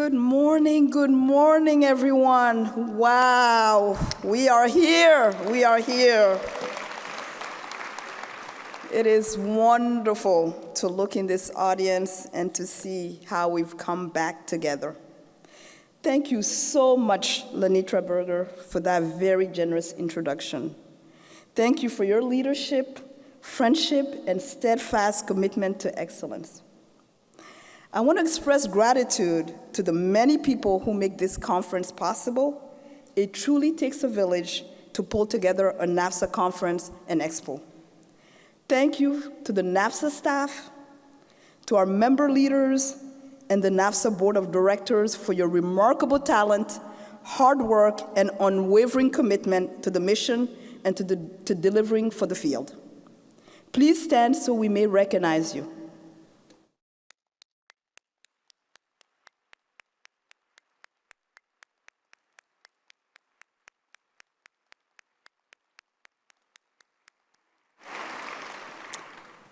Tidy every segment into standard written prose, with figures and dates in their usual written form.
Good morning, everyone. Wow, we are here. It is wonderful to look in this audience and to see how we've come back together. Thank you so much, Lenitra Berger, for that very generous introduction. Thank you for your leadership, friendship, and steadfast commitment to excellence. I want to express gratitude to the many people who make this conference possible. It truly takes a village to pull together a NAFSA conference and expo. Thank you to the NAFSA staff, to our member leaders, and the NAFSA Board of Directors for your remarkable talent, hard work, and unwavering commitment to the mission and to delivering for the field. Please stand so we may recognize you.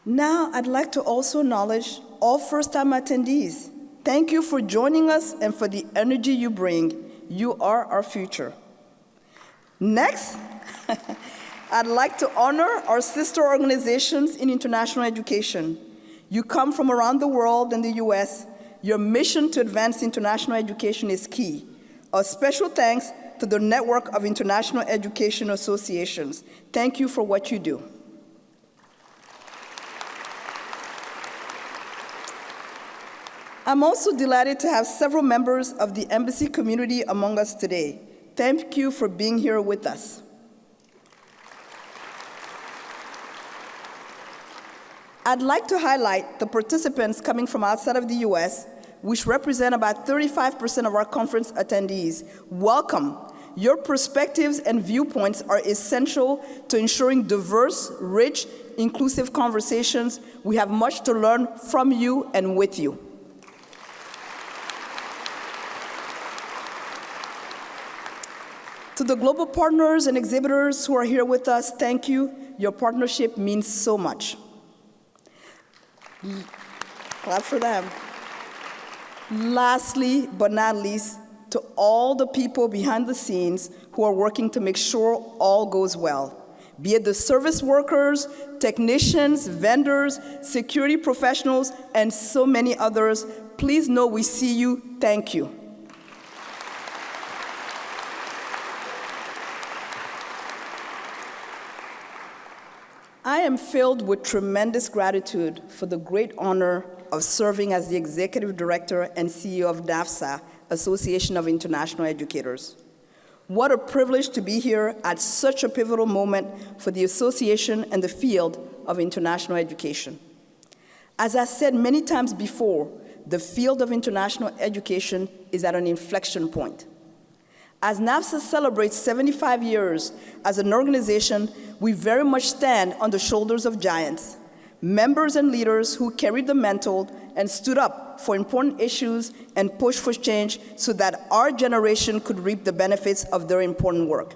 Now, I'd like to also acknowledge all first-time attendees. Thank you for joining us and for the energy you bring. You are our future. Next, I'd like to honor our sister organizations in international education. You come from around the world and the US. Your mission to advance international education is key. A special thanks to the network of international education associations. Thank you for what you do. I'm also delighted to have several members of the embassy community among us today. Thank you for being here with us. I'd like to highlight the participants coming from outside of the US, which represent about 35% of our conference attendees. Welcome. Your perspectives and viewpoints are essential to ensuring diverse, rich, inclusive conversations. We have much to learn from you and with you. To the global partners and exhibitors who are here with us, thank you. Your partnership means so much. Clap for them. Lastly, but not least, to all the people behind the scenes who are working to make sure all goes well. Be it the service workers, technicians, vendors, security professionals, and so many others, please know we see you. Thank you. I am filled with tremendous gratitude for the great honor of serving as the Executive Director and CEO of NAFSA, Association of International Educators. What a privilege to be here at such a pivotal moment for the association and the field of international education. As I said many times before, the field of international education is at an inflection point. As NAFSA celebrates 75 years as an organization, we very much stand on the shoulders of giants, members and leaders who carried the mantle and stood up for important issues and pushed for change so that our generation could reap the benefits of their important work.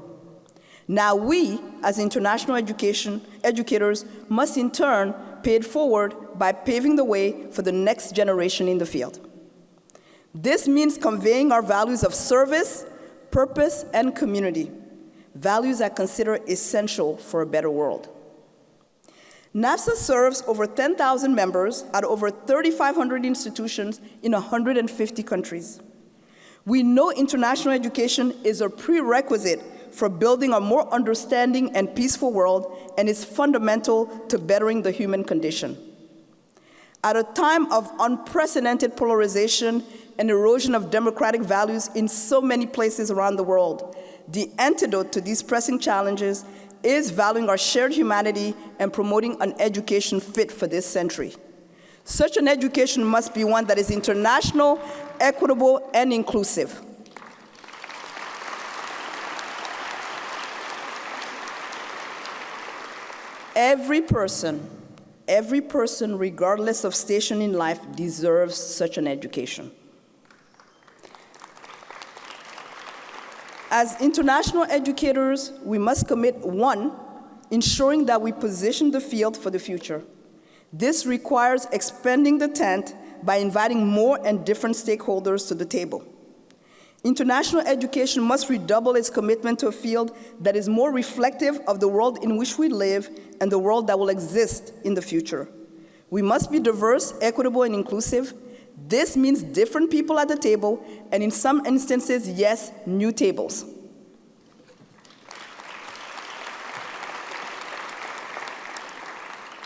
Now we, as international educators, must in turn pay it forward by paving the way for the next generation in the field. This means conveying our values of service, purpose, and community, values I consider essential for a better world. NAFSA serves over 10,000 members at over 3,500 institutions in 150 countries. We know international education is a prerequisite for building a more understanding and peaceful world and is fundamental to bettering the human condition. At a time of unprecedented polarization and erosion of democratic values in so many places around the world, the antidote to these pressing challenges is valuing our shared humanity and promoting an education fit for this century. Such an education must be one that is international, equitable, and inclusive. Every person, regardless of station in life, deserves such an education. As international educators, we must commit, one, ensuring that we position the field for the future. This requires expanding the tent by inviting more and different stakeholders to the table. International education must redouble its commitment to a field that is more reflective of the world in which we live and the world that will exist in the future. We must be diverse, equitable, and inclusive. This means different people at the table, and in some instances, yes, new tables.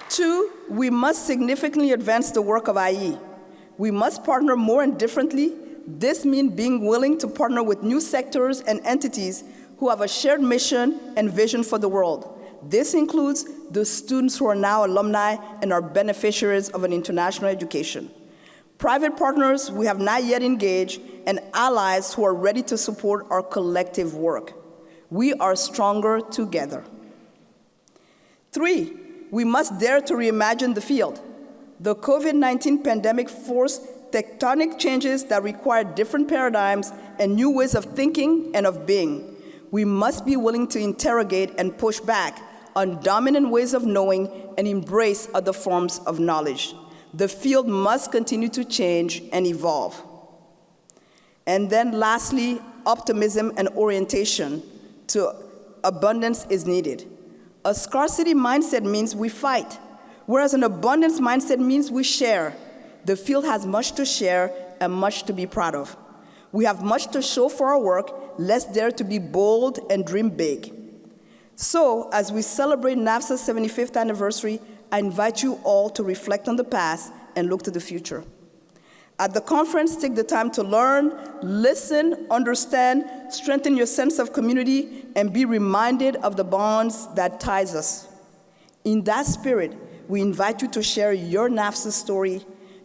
Two, we must significantly advance the work of IE. We must partner more and differently. This means being willing to partner with new sectors and entities who have a shared mission and vision for the world. This includes the students who are now alumni and are beneficiaries of an international education. Private partners we have not yet engaged, and allies who are ready to support our collective work. We are stronger together. Three, we must dare to reimagine the field. The COVID-19 pandemic forced tectonic changes that require different paradigms and new ways of thinking and of being. We must be willing to interrogate and push back on dominant ways of knowing and embrace other forms of knowledge. The field must continue to change and evolve. And then lastly, optimism and orientation to abundance is needed. A scarcity mindset means we fight, whereas an abundance mindset means we share. The field has much to share and much to be proud of. We have much to show for our work. Let's dare to be bold and dream big. So, as we celebrate NAFSA's 75th anniversary, I invite you all to reflect on the past and look to the future. At the conference, take the time to learn, listen, understand, strengthen your sense of community, and be reminded of the bonds that ties us. In that spirit, we invite you to share your NAFSA story,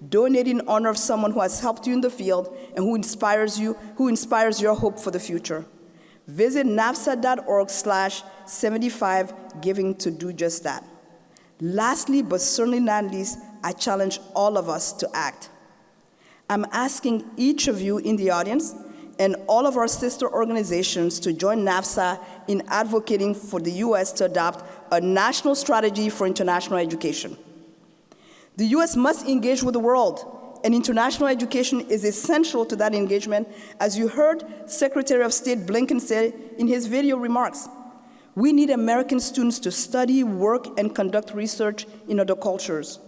donate in honor of someone who has helped you in the field and who inspires your hope for the future. Visit nafsa.org/75giving to do just that. Lastly, but certainly not least, I challenge all of us to act. I'm asking each of you in the audience and all of our sister organizations to join NAFSA in advocating for the U.S. to adopt a national strategy for international education. The U.S. must engage with the world, and international education is essential to that engagement, as you heard Secretary of State Blinken say in his video remarks. We need American students to study, work, and conduct research in other cultures.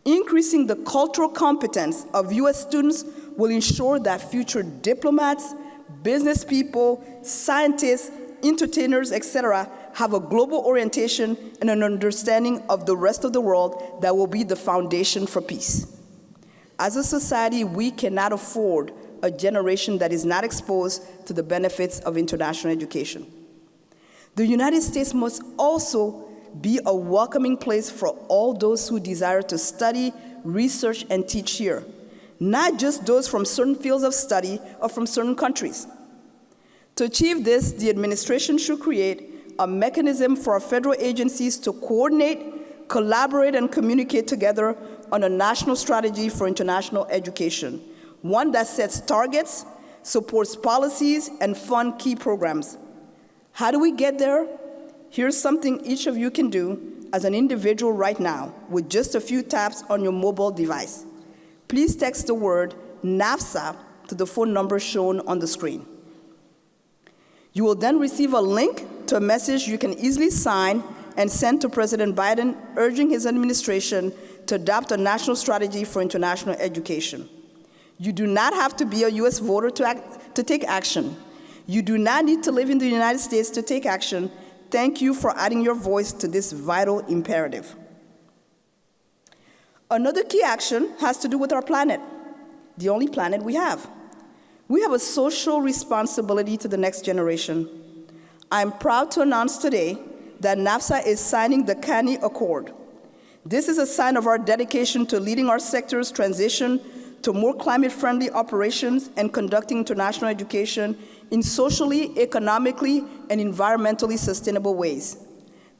Increasing the cultural competence of U.S. students will ensure that future diplomats, business people, scientists, entertainers, etc., have a global orientation and an understanding of the rest of the world that will be the foundation for peace. As a society, we cannot afford a generation that is not exposed to the benefits of international education. The United States must also be a welcoming place for all those who desire to study, research, and teach here, not just those from certain fields of study or from certain countries. To achieve this, the administration should create a mechanism for our federal agencies to coordinate, collaborate, and communicate together on a national strategy for international education, one that sets targets, supports policies, and funds key programs. How do we get there? Here's something each of you can do as an individual right now with just a few taps on your mobile device. Please text the word NAFSA to the phone number shown on the screen. You will then receive a link to a message you can easily sign and send to President Biden, urging his administration to adopt a national strategy for international education. You do not have to be a U.S. voter to take action. You do not need to live in the United States to take action. Thank you for adding your voice to this vital imperative. Another key action has to do with our planet, the only planet we have. We have a social responsibility to the next generation. I'm proud to announce today that NAFSA is signing the Cannes Accord. This is a sign of our dedication to leading our sector's transition to more climate-friendly operations and conducting international education in socially, economically, and environmentally sustainable ways.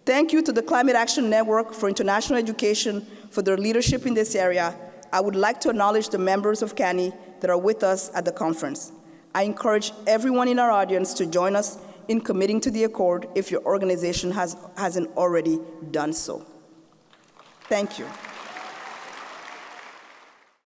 Thank you to the Climate Action Network for International Education for their leadership in this area. I would like to acknowledge the members of Cannes that are with us at the conference. I encourage everyone in our audience to join us in committing to the Accord if your organization hasn't already done so. Thank you.